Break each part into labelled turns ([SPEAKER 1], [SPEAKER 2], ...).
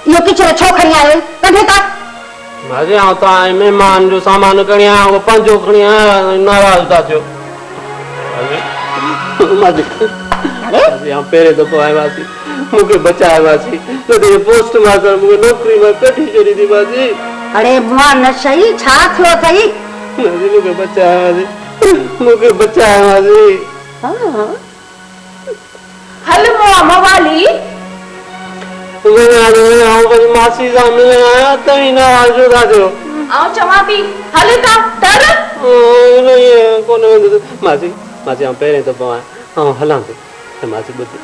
[SPEAKER 1] यो किचरो छो खणी आयो कढे ता
[SPEAKER 2] माजी आ तो आए मेहमान जो सामान खणी आया वो पंजो खणी आया नाराज था थियो माजी माजी हम पेरे तो पाए माजी मुके बचाए माजी तो ये पोस्ट मास्टर मुके नौकरी में कठी चली थी माजी
[SPEAKER 1] अरे मुआ न सही छा थियो थई
[SPEAKER 2] माजी मुके बचाए माजी
[SPEAKER 1] हां
[SPEAKER 3] हल मुआ मवाली
[SPEAKER 2] मासी सामने आया तभी ना आजो था जो
[SPEAKER 3] आओ चवा भी हल का तर
[SPEAKER 2] मासी मासी हम पहले तो पाए हां हलां तो मासी बुद्धि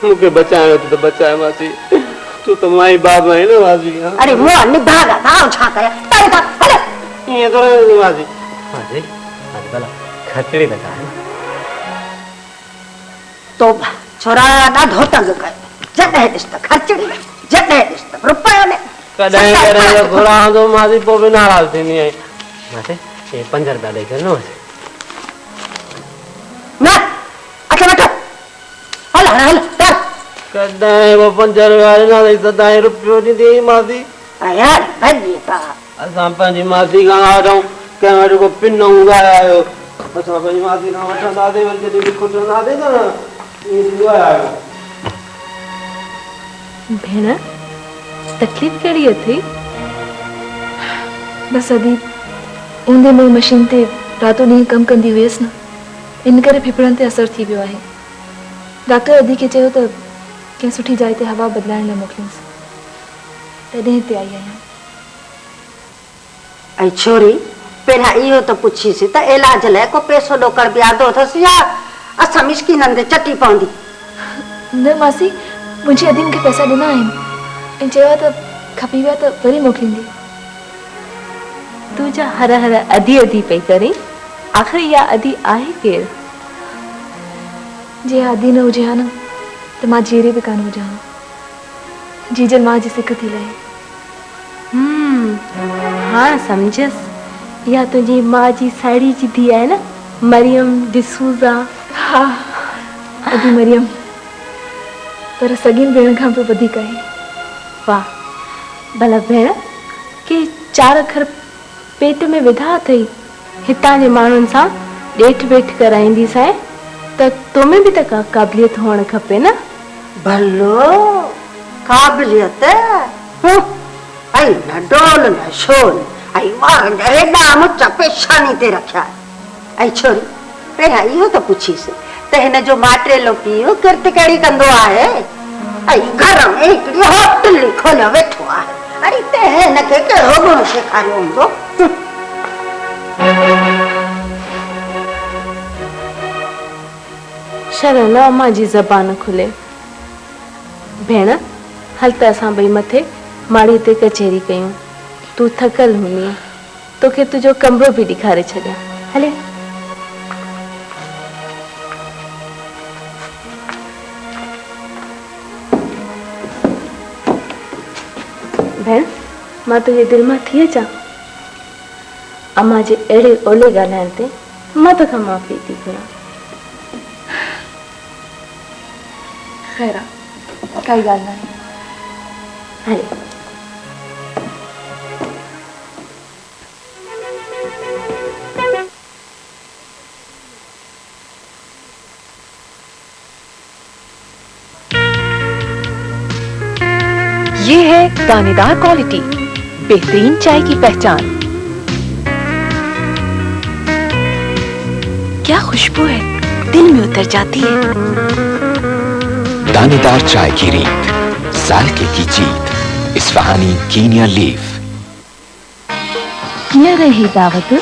[SPEAKER 2] मुके बचाए तो बचाए मासी तू तो माई बाप है ना मासी
[SPEAKER 1] अरे मुआ निभागा आओ छा कया तर का हल
[SPEAKER 2] ये तो मासी मासी आज भला खतरे लगा है
[SPEAKER 1] तो छोरा ॾाढो तंग कयो जॾहिं ॾिस त खर्चड़ी जॾहिं ॾिस त रुपयो ने
[SPEAKER 2] कॾहिं कॾहिं घुरा तो मासी पोइ बि नाराज़ थींदी आई मासी ये 5 रुपया ॾेई करे न
[SPEAKER 1] न अच वठ हल हल कर
[SPEAKER 2] कॾहिं वो 5 रुपया न ॾेई सदाई रुपयो ॾींदी मासी
[SPEAKER 1] यार भॼी ता
[SPEAKER 2] असां पंहिंजी मासी खां वठूं कंहिं वटि को पिन हूंदा आयो असां पंहिंजी मासी खां वठंदासीं वरी जॾहिं बि खुटंदासीं न ईअं थींदो आहे
[SPEAKER 3] भेण तकलीफ़ कहिड़ी अथई
[SPEAKER 4] बस अदी ऊंदे में मशीन ते रातों ॾींहुं कमु कंदी हुयसि न इन करे फेफड़नि ते असर थी वियो आहे डॉक्टर अदी खे चयो त कंहिं सुठी जाइ ते हवा बदिलाइण लाइ मोकिलियंसि तॾहिं हिते आई आहियां
[SPEAKER 1] ऐं छोरी पहिरियां इहो त पुछीसि त इलाज लाइ को पैसो ॾोकड़ ॿियादो अथसि या असां मिसकिननि ते चटी पवंदी
[SPEAKER 4] न मासी मुंहिंजी अदी मूंखे पैसा ॾिना आहिनि ऐं चयो आहे त खपी विया त वरी मोकिलींदी
[SPEAKER 3] तू जा हर हर अधी अधी पई करे आखिर इहा अधी आहे केरु
[SPEAKER 4] जे आदि न हुजे हा न त मां जहिड़ी बि कान हुजां जीजल मां जी सिक थी लहे
[SPEAKER 3] हाँ समझस या तुझी माँ जी साड़ी जी थी है ना मरियम डिसूजा
[SPEAKER 4] हाँ अदी मरियम पर सगीन भेण खां बि वधीक आहे
[SPEAKER 3] वाह भला भेण के 4 अखर पेट में विधा अथई हितां जे माण्हुनि सां ॾेठ वेठ कराईंदी सां त तोमें बि त का क़ाबिलियत हुअण खपे न
[SPEAKER 1] भलो क़ाबिलियत ऐं न डोल न शोल ऐं वारनि जा हेॾा मुचा पेशानी ते रखिया ऐं छोरी पहिरियां इहो त पुछीसि त हिन जो माटेलो पीउ किरत कहिड़ी कंदो आहे ऐं घर में हिकिड़ी होटल खोलियो वेठो आहे अरे ते हिनखे कहिड़ो गुण सेखारियो हूंदो
[SPEAKER 3] शरण अम्मा जी ज़बान खुले भेण हल त असां ॿई मथे माड़ी ते कचहरी कयूं तू थकल हूंदी तोखे तुंहिंजो कमरो बि ॾेखारे छॾियां हले भेण मां तुंहिंजे दिलि मां थी अचां अम्मा जे अहिड़े ओले ॻाल्हाइण ते मां तोखां माफ़ी थी घुरां
[SPEAKER 4] ख़ैर काई ॻाल्हि न आहे
[SPEAKER 3] हले
[SPEAKER 5] ये है दानेदार क्वालिटी बेहतरीन चाय की पहचान। क्या खुशबू है, दिल में उतर जाती है।
[SPEAKER 6] दानेदार चाय की रीत, जायके की जीत, इस्फहानी कीनिया लीफ।
[SPEAKER 3] कीअं रही दावत?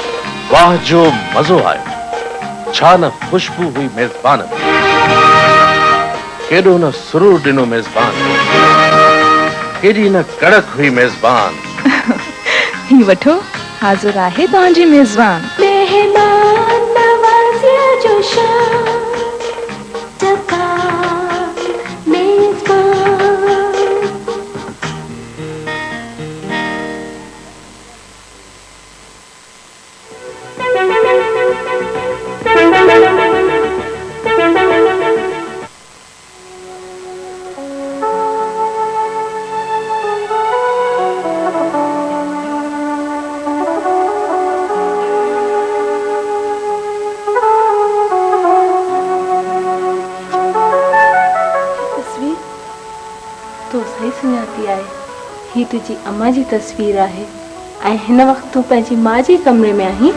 [SPEAKER 7] वाह जो मज़ो आयो, छा न खुशबू हुई मेज़बान में, केॾो न सुरूर ॾिनो मेज़बान, केॾी न कड़क हुई मेज़बान।
[SPEAKER 4] ही वठो, हाज़िर आहे तव्हांजी मेज़बान।
[SPEAKER 8] मेहमान नवाज़िया जो शान,
[SPEAKER 3] सही सुञाती आहे। ही तुझी अम्मा जी तस्वीर आहे ऐं हिन वक़्तु तूं पंहिंजी माउ जे कमरे में आहीं।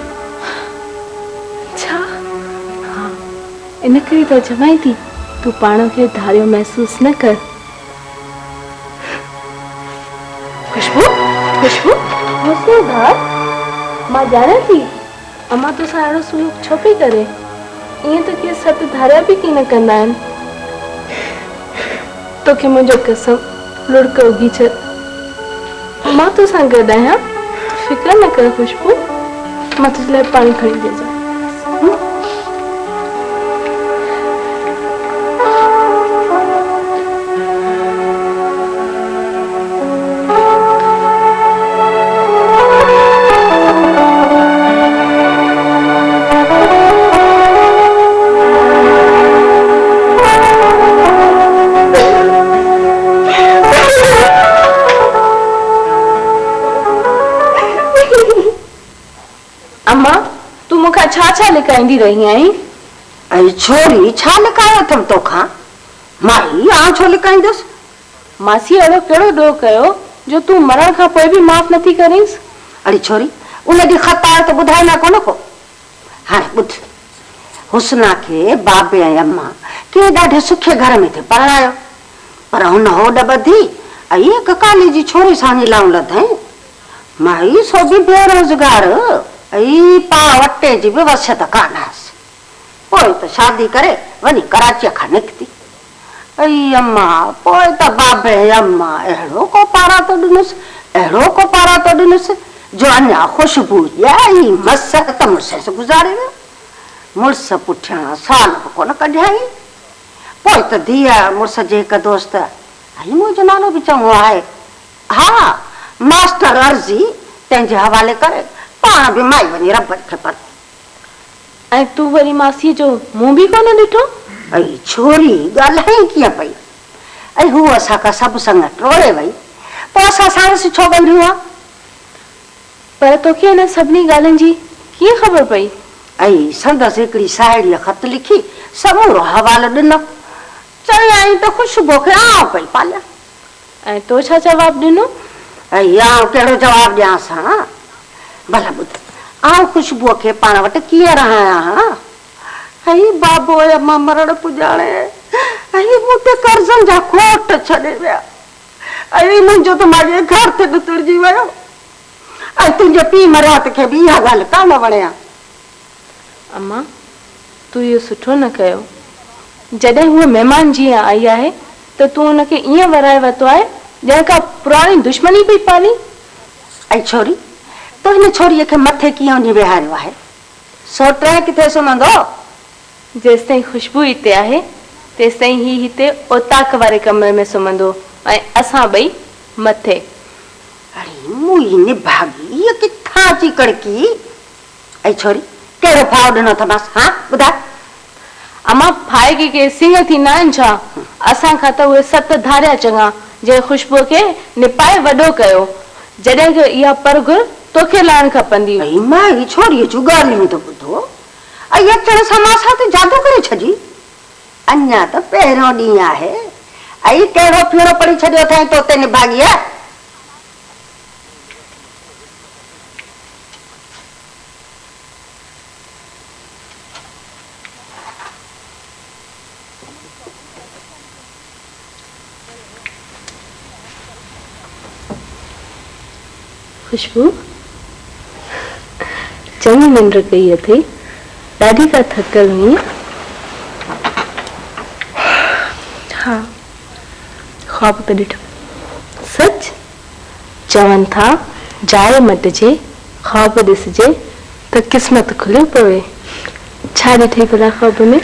[SPEAKER 4] छा?
[SPEAKER 3] हाँ, इन करे त चवां थी तूं पाण खे धारियो महसूस न कर।
[SPEAKER 4] खुशबू, खुशबू,
[SPEAKER 3] मुसीधार मां ॼाणां थी अम्मा तोसां अहिड़ो सलूक छो पई करे। ईअं त के सत धारिया बि की न कंदा आहिनि। तोखे मुंहिंजो कसम लुड़क उगी छॾ, मां तोसां गॾु आहियां, फिक्र न कर खुशबू। मां तुंहिंजे लाइ पाणी खणी थी अचां। अम्मा तू मूंखां छा छा लिकाईंदी रही आहीं?
[SPEAKER 1] ऐं छोरी छा लिकायो अथमि तोखां? माई आउं छो लिकाईंदसि?
[SPEAKER 3] मासी अहिड़ो कहिड़ो ॾोह कयो जो तूं मरण खां पोइ बि माफ़ नथी करींसि?
[SPEAKER 1] अड़ी छोरी उन ॾींहुं ख़त आयो त ॿुधाईंदा कोन को? हाणे ॿुध, हुस्ना खे बाबे ऐं अम्मा के ॾाढे सुठे घर में थे पढ़ायो, पर हुन होॾ ॿधी ऐं हिकु काली जी छोरी सां लाऊं लधई। माई सो बि बेरोज़गार ऐं पा वटे जी बि वसियत कान हुअसि। पोइ त शादी करे वञी कराचीअ खां निकिती। ऐं अम्मा पोइ त बाबे अम्मा अहिड़ो को पारा तो ॾिनुसि, अहिड़ो को पारा तो ॾिनुसि जो अञा ख़ुशबू ॼाई मस त मुड़ुस सां गुज़ारे वियो। मुड़ुस पुठियां साल बि कोन कढियाई। पोइ त धीअ मुड़ुस जे हिकु दोस्त हली मुंहिंजो नालो बि चङो आहे, हा मास्टर अर्ज़ी, तंहिंजे हवाले करे पाण बि माई वञी रबड़ खे पढ़।
[SPEAKER 3] ऐं तूं वरी मासीअ जो मुंहुं बि कोन ॾिठो?
[SPEAKER 1] ऐं छोरी ॻाल्हाई कीअं पई? ऐं हू असांखां सभु संग टोड़े वई, पोइ असां साणसि छो ॻंढियूं आहे?
[SPEAKER 3] पर तोखे हिन सभिनी ॻाल्हियुनि जी कीअं ख़बर पई?
[SPEAKER 1] ऐं संदसि हिकिड़ी साहेड़ीअ ख़त लिखी समूरो हवालो ॾिनो, चयाईं त ख़ुशबू खे आउं पई पालियां।
[SPEAKER 3] ऐं तो छा जवाबु ॾिनो?
[SPEAKER 1] ऐं आउं कहिड़ो जवाबु ॾियांसि? हा भला ॿुध, आउं ख़ुशबूअ खे पाण वटि कीअं रहायां? हा ऐं बाबो अम्मा मरण पुॼाणे ऐं मूं ते कर्ज़नि जा खोट छॾे विया, ऐं मुंहिंजो त माॻे घर ते ॾुतरजी वियो। ऐं तुंहिंजे पीउ मरियात खे बि इहा ॻाल्हि कान वणिया।
[SPEAKER 3] अम्मा तूं इहो सुठो न कयो। जॾहिं हूअ महिमान जीअं आई आहे त तूं हुनखे ईअं वराए वरितो आहे ॼण का पुराणी दुश्मनी पई पाली।
[SPEAKER 1] ऐं छोरी तो हिन छोरीअ खे मथे कीअं वञी विहारियो आहे? सोट किथे सुम्हंदो?
[SPEAKER 3] जेसि ताईं ख़ुशबू हिते आहे तेसि ताईं ही हिते ओताक वारे कमरे में सुम्हंदो ऐं असां ॿई मथे।
[SPEAKER 1] अरे मुई निभागी इहा किथां अची कड़की? ऐं छोरी कहिड़ो फाव ॾिनो अथमांसि? हा ॿुधाए।
[SPEAKER 3] अम्मा फाए के सिंह थींदा आहिनि छा? असांखां त उहे सत धारिया चङा जंहिं ख़ुशबूअ खे निपाए वॾो कयो, जॾहिं की इहा परगुर तोखे लाइण खपंदी।
[SPEAKER 1] ऐं मां छोरीअ जूं ॻाल्हियूं त ॿुधो, ऐं अचण सां मां सां त जादू करे छॾी। अञा त पहिरियों ॾींहुं आहे ऐं कहिड़ो फेरो पढ़ी छॾियो अथई तोते निभागीअ?
[SPEAKER 3] खुशबू चङी निंड कई अथई, ॾाढी का थकल हुई?
[SPEAKER 4] हाँ, ख्वाब पे ॾिठो।
[SPEAKER 3] सच? चवनि था जाइ मटिजे ख्वाब ॾिसजे त क़िस्मत खुलियो पवे। छा ॾिठई भला ख्वाब में?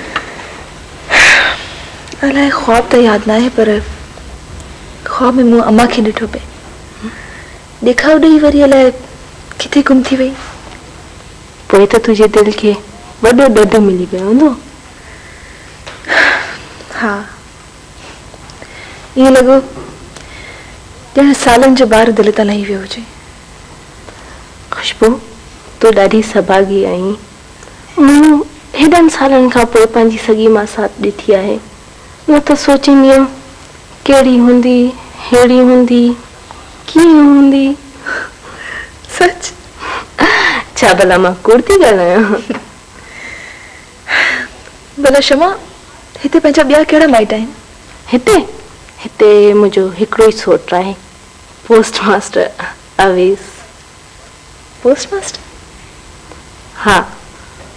[SPEAKER 4] अलाए ख्वाब तो याद ना है, पर ख्वाब में मूं अम्मा खे ॾिठो पे। ॾेखाव ॾेई वरी अलाए किथे गुम थी वई।
[SPEAKER 3] पोइ त तुंहिंजे दिलि खे वॾो ॾंढ मिली वियो हूंदो।
[SPEAKER 4] हाँ, ईअं लॻो ॼण सालनि जो ॿार दिलि तां लही वियो हुजे।
[SPEAKER 3] खुशबू तूं ॾाढी सभागी आहीं। मूं हेॾनि सालनि खां पोइ पंहिंजी सॻी मां साथ ॾिठी आहे। न त सोचींदी हुयमि कहिड़ी हूंदी हेड़ी हूंदी कीअं हूंदी?
[SPEAKER 4] सच?
[SPEAKER 3] छा भला मां कूड़ थी ॻाल्हायां?
[SPEAKER 4] भला क्षमा हिते पंहिंजा ॿिया कहिड़ा माइट आहिनि?
[SPEAKER 3] हिते मुंहिंजो हिकिड़ो ई सोट आहे, पोस्टमास्टर अवेस।
[SPEAKER 4] पोस्टमास्टर?
[SPEAKER 3] हा,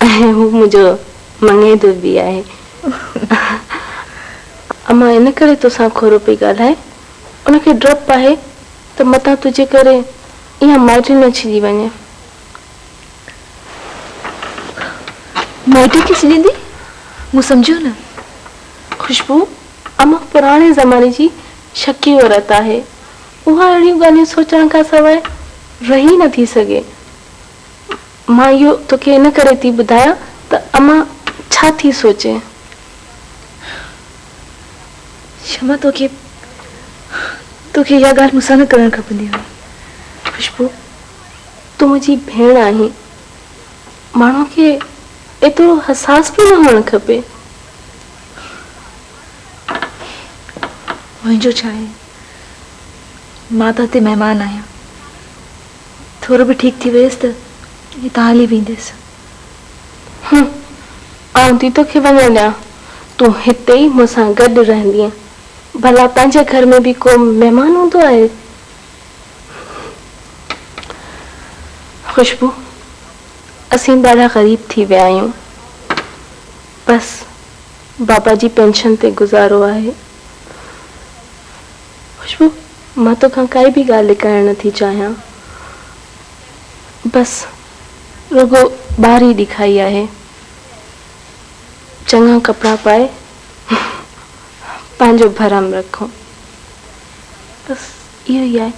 [SPEAKER 3] ऐं हू मुंहिंजो मंगेदो बि आहे। अमां इन करे तोसां खोरो पई ॻाल्हाए, उनखे डपु आहे त मतां तुंहिंजे करे ईअं माइटी न छिजी वञे।
[SPEAKER 4] माइटी खे छॾींदी? मूं सम्झो न।
[SPEAKER 3] खुशबू, अमां पुराणे ज़माने जी शकी औरत आहे। उहा अहिड़ियूं ॻाल्हियूं सोचण खां सवाइ रही नथी सघे। मां इहो तोखे इन करे थी ॿुधायां त अमां छा थी सोचे।
[SPEAKER 4] क्षमा, तोखे इहा ॻाल्हि मूंसां न करणु खपंदी हुई।
[SPEAKER 3] खुशबू, तूं मुंहिंजी भेण आहीं। माण्हू खे एतिरो हसास बि न हुअणु खपे।
[SPEAKER 4] मुंहिंजो छा आहे, मां त हिते महिमान आहियां। थोरो बि ठीकु थी वियसि त हितां हली वेंदसि।
[SPEAKER 3] आउं थी तोखे वञण ॾियां, तूं हिते ई मूंसां गॾु रहंदीअ। भला पंहिंजे घर में बि को महिमान हूंदो आहे। खुशबू, असीं ॾाढा ग़रीब थी विया आहियूं। बसि बाबा जी पेंशन ते गुज़ारो आहे। खुशबू, मां तोखां काई बि ॻाल्हि लिकाइण नथी चाहियां। बसि रुगो ॿाहिरि ई ॾेखाई आहे। चङा कपिड़ा पाए पंहिंजो भरम रखो। बसि इहो ई आहे।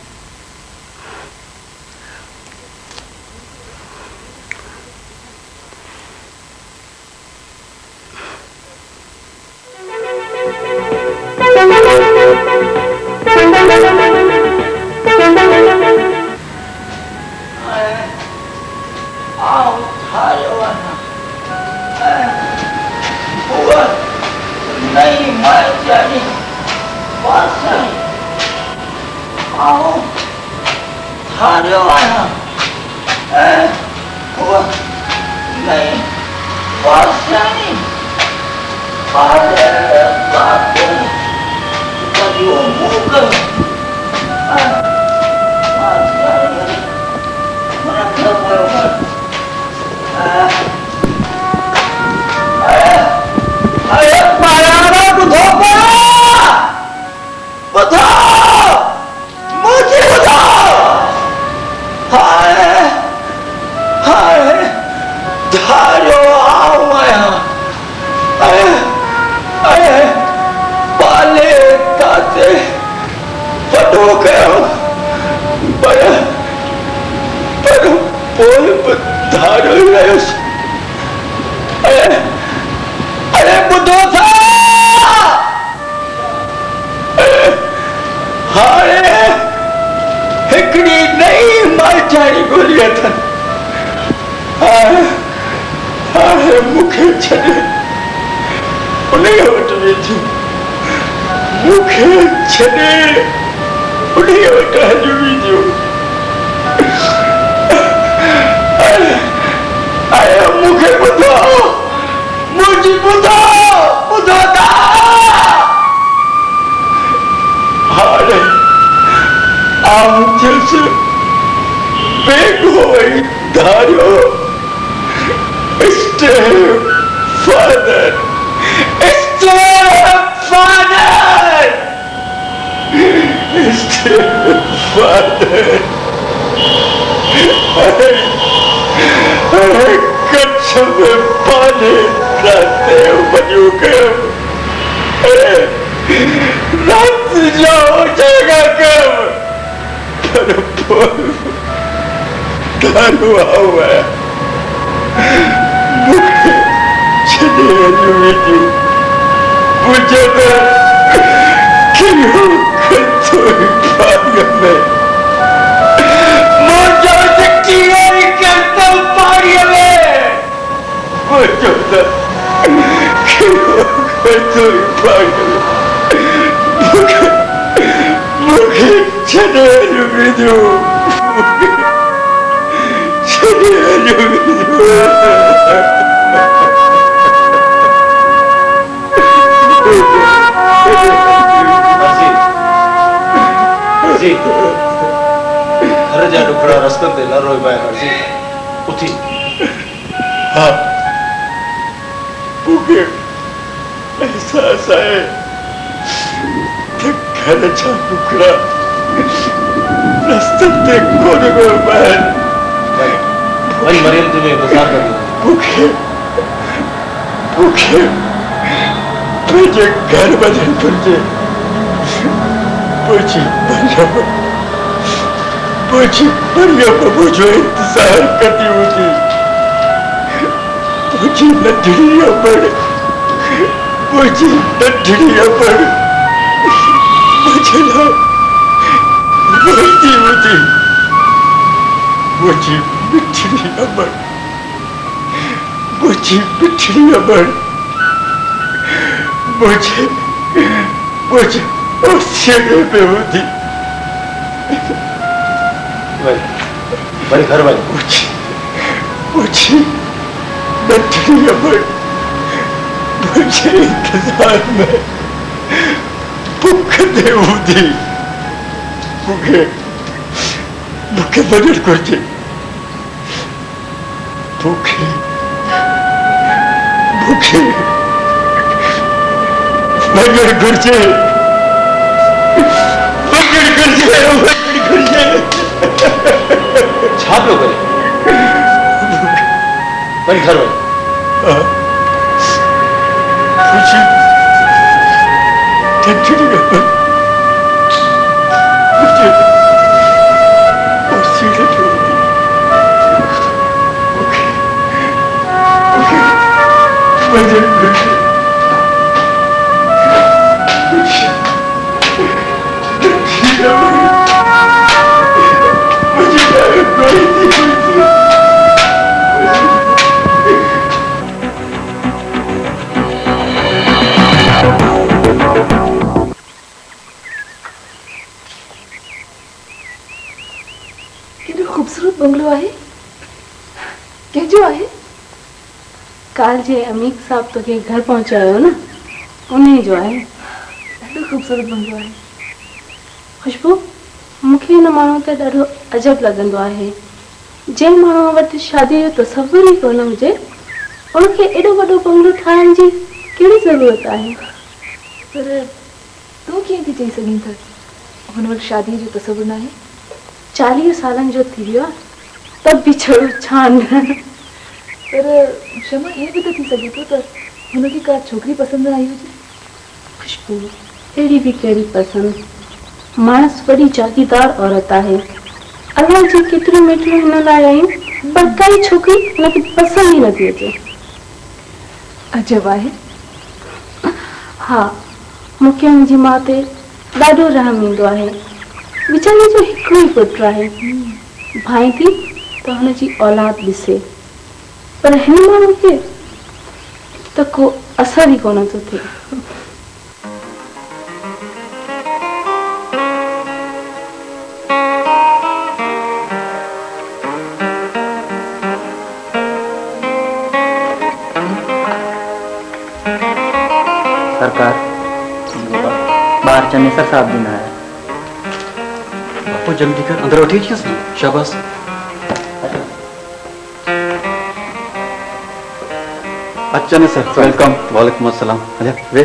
[SPEAKER 9] मुझे छड़े विदु छड़े विदु
[SPEAKER 7] जी घर जा डुकड़ा रस्ते ते न रोई पाए हरजी उठी
[SPEAKER 9] हाँ मुझे एहसास है कि घर जा डुकड़ा रस्ते ते कोन रोई पाए
[SPEAKER 7] वही मरियम तुम्हें इंतजार कर रही
[SPEAKER 9] मुझे मुझे घर बदल कर मरियम मुझे इंतजार करती होती मुझे नठड़ी अमर मुझे नठड़ी अमर मुझे बोलती होती मुझे मिठड़ी अमर मुझे मिठड़ी अमर मुझे मुझे सीढ़ी पे होती
[SPEAKER 7] भाई घर भाई
[SPEAKER 9] मुझे नठड़ी अमर मुझे इंतजार में भूख दे होती मुझे मुझे मदद करती भूखे भूखे मदद करती
[SPEAKER 7] छाप लो करे भाई घर भाई
[SPEAKER 9] मुझे नठड़ी अमर मुझे और सीढ़ी पे होती मदद करती
[SPEAKER 4] खूबसूरत बंगलो है कैजो है
[SPEAKER 3] काल जे अमीक साहब तो के घर पहुंचायो ना उन्हें जो है
[SPEAKER 4] खूबसूरत बंगलो है
[SPEAKER 3] खुशबू मूंखे हिन माण्हू ते ॾाढो अजब लॻंदो आहे जंहिं माण्हू वटि शादी जो तसवुर ई कोन हुजे उनखे एॾो वॾो बंगलो ठाहिण जी कहिड़ी ज़रूरत आहे
[SPEAKER 4] पर तूं कीअं थी चई सघीं था हुन वटि शादीअ जो तसवुर न आहे
[SPEAKER 3] 40 सालनि जो थी वियो आहे तब बि छड़ो छान
[SPEAKER 4] पर क्षमा हे बि त थी सघे थो त हुनखे का छोकिरी पसंदि न आई हुजे
[SPEAKER 3] खुशबू अहिड़ी बि कहिड़ी पसंदि मानस वॾी जागीरदार औरत आहे अलाह जे केतिरियूं मिठियूं हिन लाइ आहियूं पर काई छोकिरी हुनखे पसंदि ई नथी अचे
[SPEAKER 4] अजब आहे
[SPEAKER 3] हा मूंखे मुंहिंजी माउ ते ॾाढो रहम ईंदो आहे वीचारी जो हिकिड़ो ई पुटु आहे भाई थी त हुनजी औलाद ॾिसे पर हिन माण्हू खे त को असर ई कोन थो थिए
[SPEAKER 10] सरकार बाहर चन्नेसर साहब दिन आया
[SPEAKER 11] बापू जल्दी कर अंदर उठी थी शाबाश अच्छा ने सर वेलकम वालेकुम अस्सलाम अच्छा वे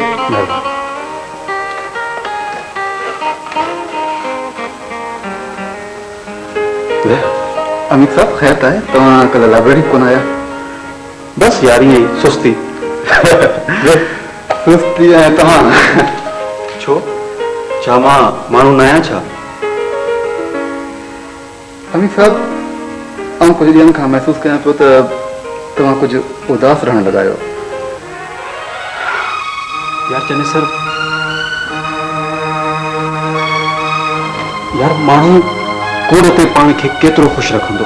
[SPEAKER 11] अमित साहब खैर है तो कल लाइब्रेरी कौन आया बस यार ये सुस्ती सुस्ती है तव्हां छो छा मां माण्हू न आहियां छा अमित साहब आउं कुझु ॾींहंनि खां महसूसु कयां पियो त तव्हां कुझु उदास रहण लॻा आहियो यार चने सर यार माण्हू कोड़ ते पाण खे केतिरो ख़ुशि रखंदो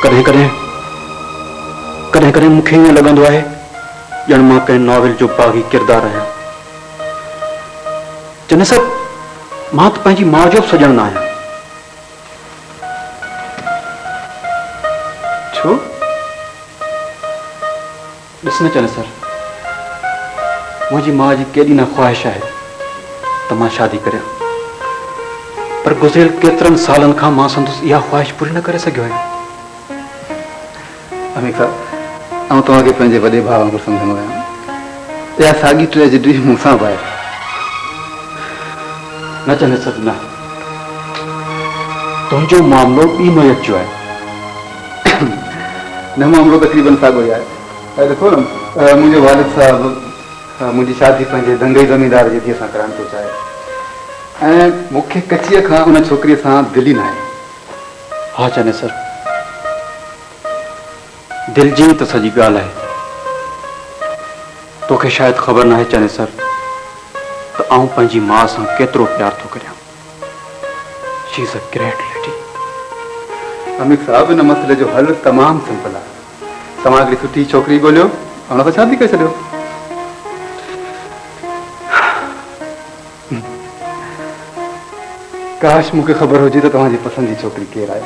[SPEAKER 11] कॾहिं कॾहिं कॾहिं कॾहिं मूंखे ईअं लॻंदो आहे ॼण मां कंहिं नॉवेल जो बाग़ी किरदारु आहियां चने सर मां तो पंहिंजी मां जो सजण न आहियां। छो? ॾिस न चने सर, मुंहिंजी मां जी केॾी न ख़्वाहिश आहे त मां शादी करियां, पर गुज़िरियल केतिरनि सालनि खां मां संदसि इहा ख़्वाहिश पूरी न करे सघियो आहियां। अमीर साहब, आउं तव्हांखे पंहिंजे वॾे भाउ वांगुरु सम्झंदो आहियां। इहा साॻी ट्रेजेडी मूंसां बि आहे। न चने सर न, तुंहिंजो मामिलो ॿी में अचियो आहे। न मामिलो तक़रीबन साॻियो ई आहे। ॾिसो न, मुंहिंजो वालिद साहिबु मुंहिंजी शादी पंहिंजे दंगई ज़मीनदार जी धीअ सां कराइण थो चाहे, ऐं मूंखे कचीअ खां उन छोकिरीअ सां दिलि ई न आहे। हा चने सर, दिलि जी त सॼी ॻाल्हि आहे। तोखे शायदि ख़बर न आहे चने सर त आउं पंहिंजी माउ सां केतिरो प्यार थो करियां। She is a great lady. Amir साहब, इन मसइले जो हल तमामु सिंपल आहे। तव्हां हिकिड़ी सुठी छोकिरी ॻोल्हियो, हुन सां शादी करे छॾियो। काश मूंखे ख़बर हुजे त तव्हांजी पसंदि जी छोकिरी केरु आहे।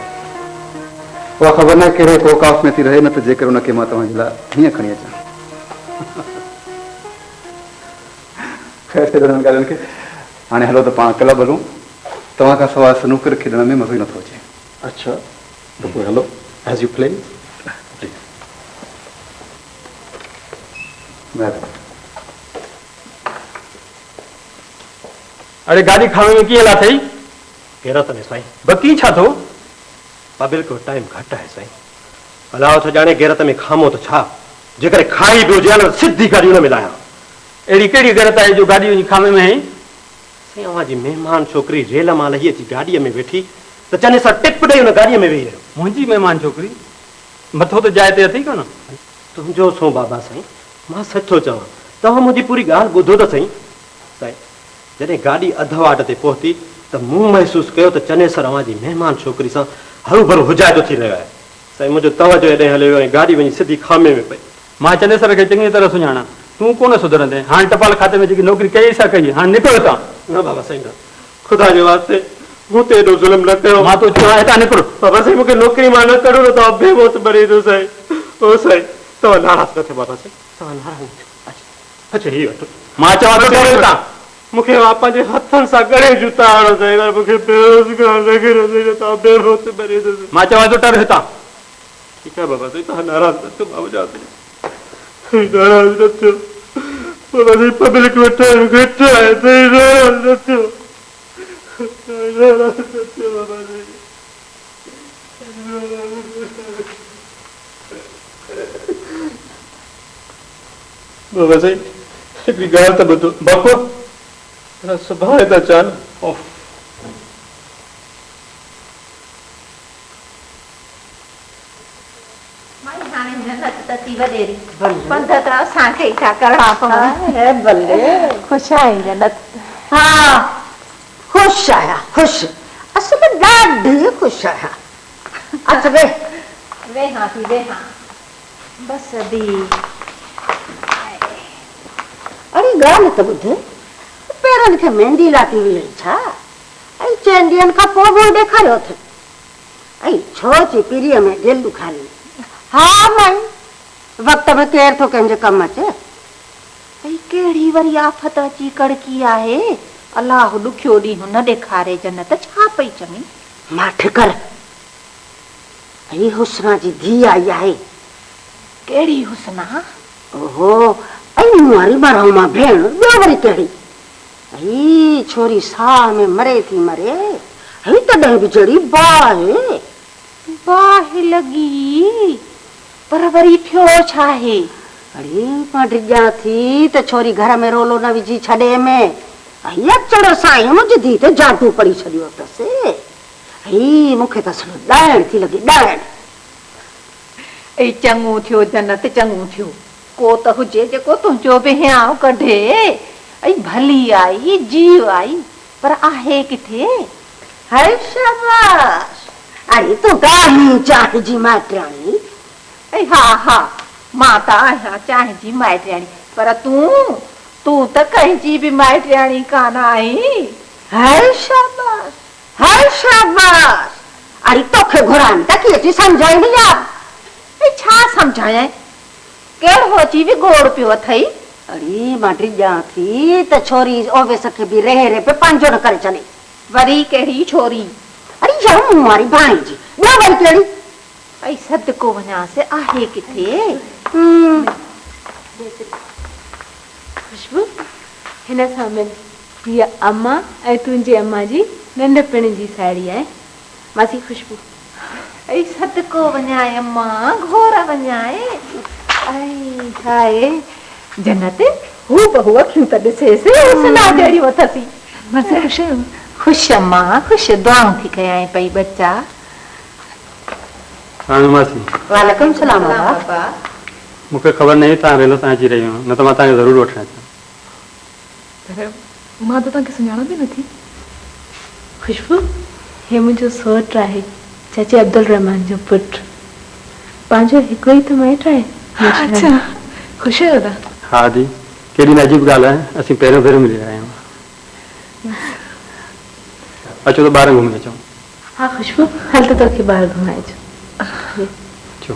[SPEAKER 11] उहा ख़बर न कहिड़े कोकाफ़ में थी रहे, न त जेकर उनखे मां तव्हांजे लाइ हीअं खणी अचां। ख़ैर छॾण ॻाल्हियुनि खे, हाणे हलो त पाण क्लब हलूं। तव्हां खां सवाइ स्नूकर खेॾण में मज़ो ई नथो अचे। अच्छा, त पोइ हलो, एज़ यू प्ले।
[SPEAKER 12] अरे गाड़ी खावे में कीअं थी?
[SPEAKER 7] गैरत में साईं।
[SPEAKER 12] बकी छा थो?
[SPEAKER 7] बिल्कुलु टाइम घटि आहे साईं। अलाह थो ॼाणे गैरत में खामो त छा, जेकर खाई पियो हुजे न सिधी गाॾी हुन में लाहियां।
[SPEAKER 12] अहिड़ी कहिड़ी गैरत आहे जो गाॾी वञी खामे में आई?
[SPEAKER 7] साईं, अवांजी महिमान छोकिरी रेल मां लही अची गाॾीअ में वेठी त चने सां टिप ॾेई हुन गाॾीअ में वेही रहियो।
[SPEAKER 12] मुंहिंजी महिमान छोकिरी मथो त जाइ ते अथई कोन?
[SPEAKER 7] तुंहिंजो सो बाबा साईं, मां सच थो चवां। तव्हां मुंहिंजी पूरी ॻाल्हि ॿुधो त सही। साईं, जॾहिं गाॾी अध वाट ते पहुती त मूं महसूसु कयो त चने सर अवांजी महिमान छोकिरी सां हरू भरू हुजाइतो थी रहियो आहे। साईं, मुंहिंजो तवजो हेॾे हलियो ऐं गाॾी वञी सिधी खामे में पई।
[SPEAKER 12] मां चने सर खे चङी तरह सुञाणा। तूं कोन सुधरंदे। हाणे टपाल खाते में जेकी नौकिरी कई सा कई, हाणे निकिरो हितां।
[SPEAKER 7] न बाबा साईं, न, ख़ुदा जे वास्ते मूं ते एॾो ज़ुल्म न कयो।
[SPEAKER 12] मां तो चवां हितां निकिरो।
[SPEAKER 7] बाबा साईं, मूंखे नौकिरी मां न करो न, तव्हां बेमौत मरी थो साईं। ओ साईं, तव्हां नाराज़ न थियो बाबा साईं, तव्हां नाराज़ न थियो। अच्छा हीअ वठो।
[SPEAKER 12] मां चवां थो हितां।
[SPEAKER 7] मूंखे पंहिंजे हथनि सां घणे जूता हणो साईं, मूंखे बेरोज़गार लॻी रहियो साईं, तव्हां बेमौत मरी थो साईं।
[SPEAKER 12] मां चवां थो टर हितां।
[SPEAKER 7] ठीकु आहे बाबा साईं, तव्हां नाराज़ न थियो। बाबा जा नाराज़ न थियो बाबा साईं, पब्लिक में टाइम घटि आहे साईं, नाराज़ न थियो। नाराज़ न थियो बाबा साईं। बाबा साईं, हिकिड़ी ॻाल्हि त ॿुधो।
[SPEAKER 12] बको
[SPEAKER 7] सुभाणे था चवनि।
[SPEAKER 1] ख़ुशि आई जन्नत? हा, ख़ुशि आहियां, ख़ुशि। असल में ॾाढी ख़ुशि आहियां। अच वे
[SPEAKER 8] वेहा थी वेहा बस दी।
[SPEAKER 1] अरे ॻाल्हि त ॿुध, पेरनि खे मेहंदी लाथी हुई छा? ऐं 4 ॾींहंनि खां पोइ बि ॾेखारियो अथई। ऐं छो थी पीरीअ में दिलि ॾुखारी? हा माई, वक़्त में केरु थो कंहिंजे कमु अचे?
[SPEAKER 8] भई कहिड़ी वरी आफ़त अची कड़की आहे? अलाह ॾुखियो ॾींहुं न ॾेखारे जन्नत, छा पई चवीं?
[SPEAKER 1] मां ठिकर ऐं हुस्ना जी धीउ आई आहे।
[SPEAKER 8] कहिड़ी हुस्ना?
[SPEAKER 1] ओहो, ऐं मूं वारी मरहू मां भेण, ॿियो वरी कहिड़ी? ऐं छोरी साह में मरे थी मरे, ऐं तॾहिं बि जहिड़ी बाहि
[SPEAKER 8] बाहि लॻी, पर वरी थियो छा आहे?
[SPEAKER 1] अरे मां डिॼां थी त छोरी घर में रोलो न विझी छॾे में, ऐं अचण सां ई मुंहिंजी धीउ ते जादू पड़ी छॾियो अथसि। ऐं मूंखे त सॼो ॾाइण थी लॻी, ॾाइण।
[SPEAKER 8] ऐं चङो थियो जन्नत, चङो थियो। को त हुजे जेको तुंहिंजो बि हियांव कढे। ऐं भली आई, जीव आई, पर आहे किथे?
[SPEAKER 1] हाय शाबाश, अरे तूं ॻाल्हि चाह जी माइट्राणी।
[SPEAKER 8] ऐं हा हा, मां त आहियां चाह जी माइट्राणी, पर तूं तू त कंहिंजी बि माइटियाणी कान आई।
[SPEAKER 1] हाय शाबाश, हाय शाबाश। अरे तोखे घुरान त की थी समझाई यार।
[SPEAKER 8] छा समझाए? केड़ो जी भी गोड़ पियो अथई।
[SPEAKER 1] अरे माटी जा थी त छोरी ओवे सके भी रहे पे पंजो न करे चले।
[SPEAKER 8] वरी केड़ी छोरी?
[SPEAKER 1] अरे यार मुआरी भाई जी ना वरी केड़ी।
[SPEAKER 8] आई सदको वना से आहे किथे।
[SPEAKER 3] खुशबू हिन सां मिल, हीअ अम्मा ऐं तुंहिंजी अम्मा जी नंढपण जी साहेड़ी आहे मासी खुशबू।
[SPEAKER 8] आई सदको वनाए अम्मा, घोर वनाए। आई हाय जन्नत हू बहु अखियूं त ॾिसे से सना जहिड़ी वथसी।
[SPEAKER 4] मासी खुश आहियो?
[SPEAKER 8] खुश अम्मा खुश, दुआऊं थी कयां पई बच्चा।
[SPEAKER 12] हाँ मासी।
[SPEAKER 1] वालेकुम सलाम बाबा।
[SPEAKER 12] मूंखे ख़बर नहीं तव्हां रेलो तां अची रही न त मां तव्हांखे ज़रूरु वठणु अचां।
[SPEAKER 4] पर मां त तव्हांखे सुञाणा बि नथी।
[SPEAKER 3] खुशबू हे मुंहिंजो सौटु आहे, चाची अब्दुल रहमान जो पुटु। पंहिंजो हिकिड़ो ई त माइटु आहे।
[SPEAKER 4] अच्छा खुश आहियो तव्हां?
[SPEAKER 12] हाँ दी, केॾी नजीब ॻाल्हि आहे, असीं पहिरियों भेरो मिली रहिया आहियूं। अचो त ॿाहिरि घुमी अचूं।
[SPEAKER 3] हाँ खुशबू हल त तोखे ॿाहिरि घुमाइजो।
[SPEAKER 12] अचो।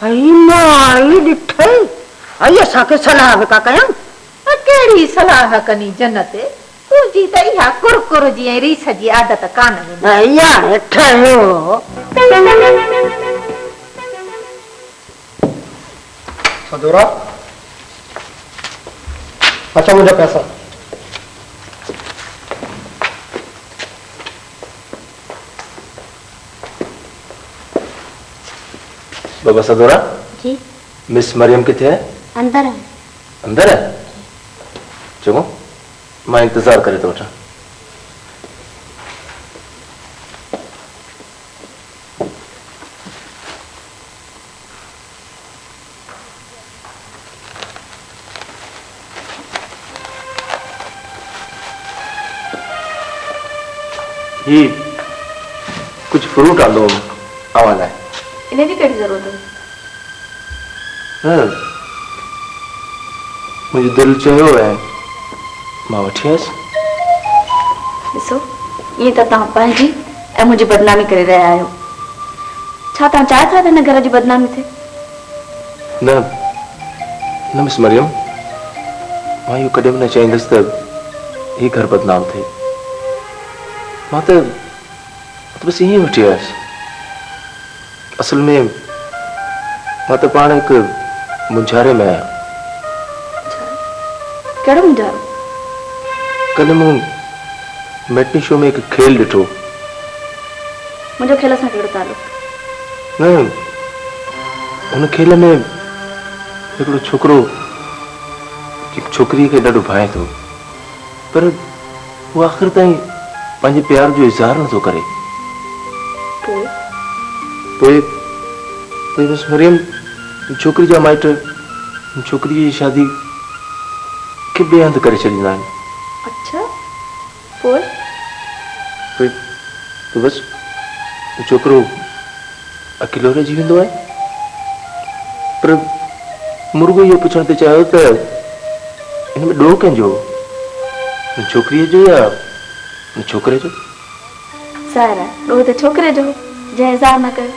[SPEAKER 1] आई माई ॾिठई, आई असांखे सलाह बि का कयूं।
[SPEAKER 8] केड़ी सलाह कनी जन्नत? तुंहिंजी त इहा कुरकुर जी ऐं रीस जी आदत कान वेंदी।
[SPEAKER 1] यार ठहियो
[SPEAKER 7] सदोरा, अच्छा मुझे पैसा।
[SPEAKER 6] बाबा सदोरा
[SPEAKER 1] जी
[SPEAKER 6] मिस मरियम किथे है?
[SPEAKER 1] अंदर है।
[SPEAKER 6] अंदर है? चलो मां इंतजार करे तो वठा। ही कुछ फ्रूट आलो आवाला है।
[SPEAKER 4] इन्हें जी कड़ी जरूरत है?
[SPEAKER 6] हाँ, मुझे दिल चयो है मां वठी आयसि।
[SPEAKER 4] ॾिसो ईअं त तव्हां पंहिंजी ऐं मुंहिंजी बदनामी करे रहिया आहियो। छा तव्हां चाहियो था त हिन घर जी बदनामी थिए?
[SPEAKER 6] न न मिस मरियम, मां इहो कॾहिं बि न चाहींदुसि त हीउ घर बदनाम थिए। मां त बसि ईअं वठी आयसि। असल में मां त पाण हिकु मुंझारे में आहियां।
[SPEAKER 4] कहिड़ो मुंझारो?
[SPEAKER 6] कल मूं मैटनी शो में हिकु खेल ॾिठो।
[SPEAKER 4] मुंहिंजो खेल सां कहिड़ो तालुक?
[SPEAKER 6] न हुन खेल में हिकिड़ो छोकिरो हिकु छोकिरीअ खे ॾाढो भाए थो, पर हू आख़िर ताईं पंहिंजे प्यार जो इज़हार नथो करे। पोइ बस मरियम छोकिरी जा माइट छोकिरीअ जी शादी खे ॿिए हंधि करे छॾींदा आहिनि।
[SPEAKER 4] अच्छा पोइ?
[SPEAKER 6] पोइ बस छोकिरो अकेलो रहिजी वेंदो आहे। पर मुर्गो इहो पुछण ते चाहियो त हिन में ॾोह कंहिंजो, छोकिरीअ जो या छोकिरे जो?
[SPEAKER 4] ज़ाहिर आहे ॾोह त छोकिरे जो जंहिं इज़हार न कयो।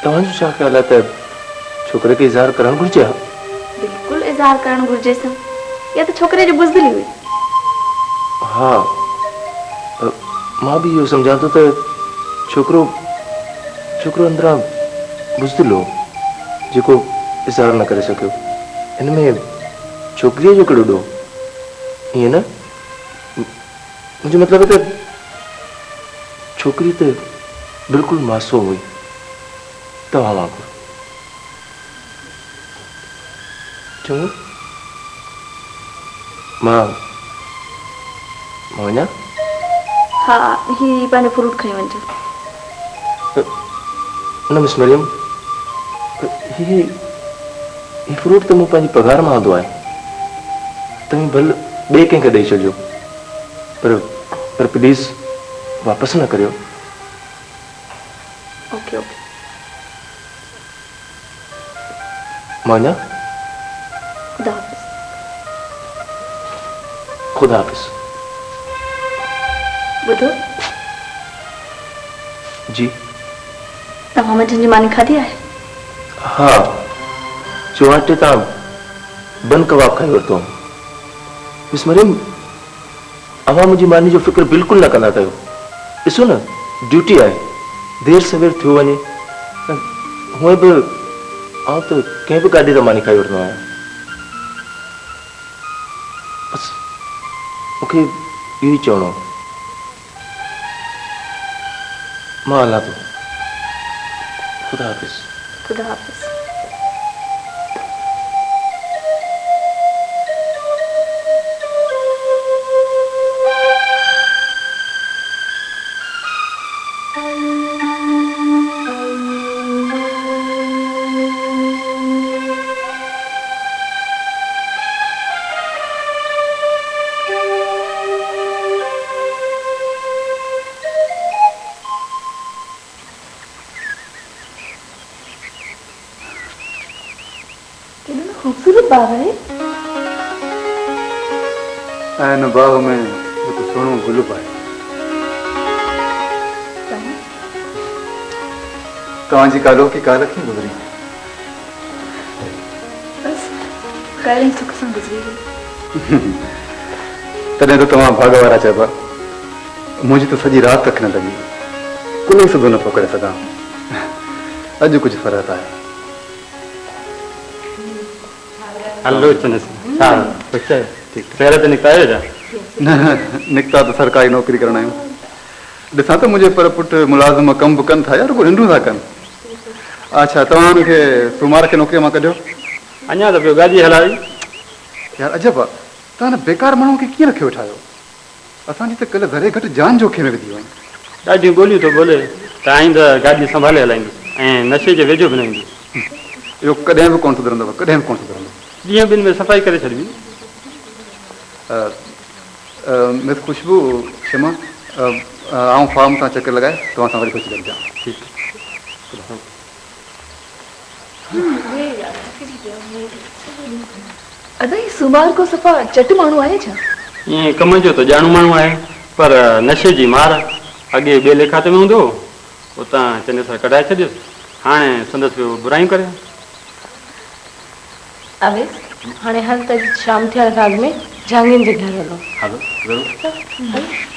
[SPEAKER 6] तव्हांजो छा ख़्याल आहे त छोकिरे खे इज़हार करणु घुरिजे?
[SPEAKER 4] बिल्कुलु इज़हार करणु घुरिजे सा। या त छोकिरे जी बुज़दिली हुई।
[SPEAKER 6] हा, मां बि इहो सम्झां थो त छोकिरो अंदरां बुज़दिल हो जेको इज़हार न करे सकियो। हिन में छोकिरीअ जो कहिड़ो ॾोह? ईअं न, मुंहिंजो मतिलबु आहे त छोकिरी त बिल्कुलु मासूम हुई तव्हां वांगुरु। चङो मां वञा?
[SPEAKER 4] हा ही पंहिंजो फ्रूट खणी वञिजो।
[SPEAKER 6] न मिस मरियम, ही फ्रूट त मूं पंहिंजी पघार मां आंदो आहे। तव्हां भले ॿिए कंहिंखे ॾेई छॾिजो, पर प्लीज़ वापसि न करियो।
[SPEAKER 4] ओके ओके
[SPEAKER 6] मोइना
[SPEAKER 4] खुदा हाफिज़।
[SPEAKER 6] खुदा हाफिज़।
[SPEAKER 4] ॿुधो
[SPEAKER 6] जी
[SPEAKER 4] तव्हां मंझंदि जी मानी खाधी आहे?
[SPEAKER 6] हाँ चौहाटे तां बन कबाब खाई वरितो। मिस मरियम अवां मुंहिंजी मानी जो फिक्र बिल्कुलु न कंदा कयो। ॾिसो न ड्यूटी आहे, देर सवेर थियो वञे हूअं बि आउं त कंहिं बि गाॾी ते मानी खाई वठंदो आहियां। बसि मूंखे इहो ई चवणो हो। मां हलां थो। खुदा हाफिज़।
[SPEAKER 4] खुदा हाफिज़। खूबसूरत बाग है।
[SPEAKER 11] ऐं बाग में हिकु सुहिणो गुल पाए। तव्हांजी कालो की काल कीअं गुज़री?
[SPEAKER 4] बस काल ई सुख सां गुज़री वई।
[SPEAKER 11] तॾहिं त तव्हां भाग वारा चइबा। मुंहिंजी त सॼी राति अखि न लॻी, कुल ई सुधो न पियो करे सघां। अॼु कुझु फ़र्क़ु आहे।
[SPEAKER 12] हलो चनेसर छा कुझु शहर ते निकिता आहियो छा?
[SPEAKER 11] न निकिता त सरकारी नौकिरी करण आहियूं। ॾिसां त मुंहिंजे पर पुटु मुलाज़िम कमु बि कनि था या रुॻो निंडूं था कनि। अच्छा तव्हां हुनखे सूमार खे नौकिरीअ मां कढियो?
[SPEAKER 12] अञा त पियो गाॾी हलाई।
[SPEAKER 11] यार अजब आहे, तव्हां न बेकार माण्हू खे कीअं रखियो वेठा आहियो? असांजी त कल्ह घरे घटि जान जोखे में विधी वई।
[SPEAKER 12] ॾाढियूं ॿोलियूं थो ॿोले। तव्हां त गाॾी संभाले हलाईंदी ऐं नशे जे वेझो बि न ईंदी।
[SPEAKER 11] इहो कॾहिं बि कोन सुधरंदव, कॾहिं बि कोन सुधरंदव।
[SPEAKER 12] ॾींहं ॿिनि में सफ़ाई करे छॾिबी।
[SPEAKER 11] मिस खुशबू क्षमा आउं फार्म सां चकर लॻाए तव्हां सां वरी कुझु ॻाल्हायां।
[SPEAKER 12] ठीकु
[SPEAKER 4] अदा ही सूमार को सफ़ा चट माण्हू आहे छा?
[SPEAKER 12] ईअं कम जो त ॼाणू माण्हू आहे पर नशे जी मार अॻे ॿिए लेखाते में हूंदो उतां चनेसर कढाए छॾियोसि। हाणे संदसि पियो बुराइयूं करे।
[SPEAKER 3] आवेश हाणे हल त शाम थियण खां अॻु में जांगियुनि जे घर हलो।
[SPEAKER 12] हलो ज़रूरु।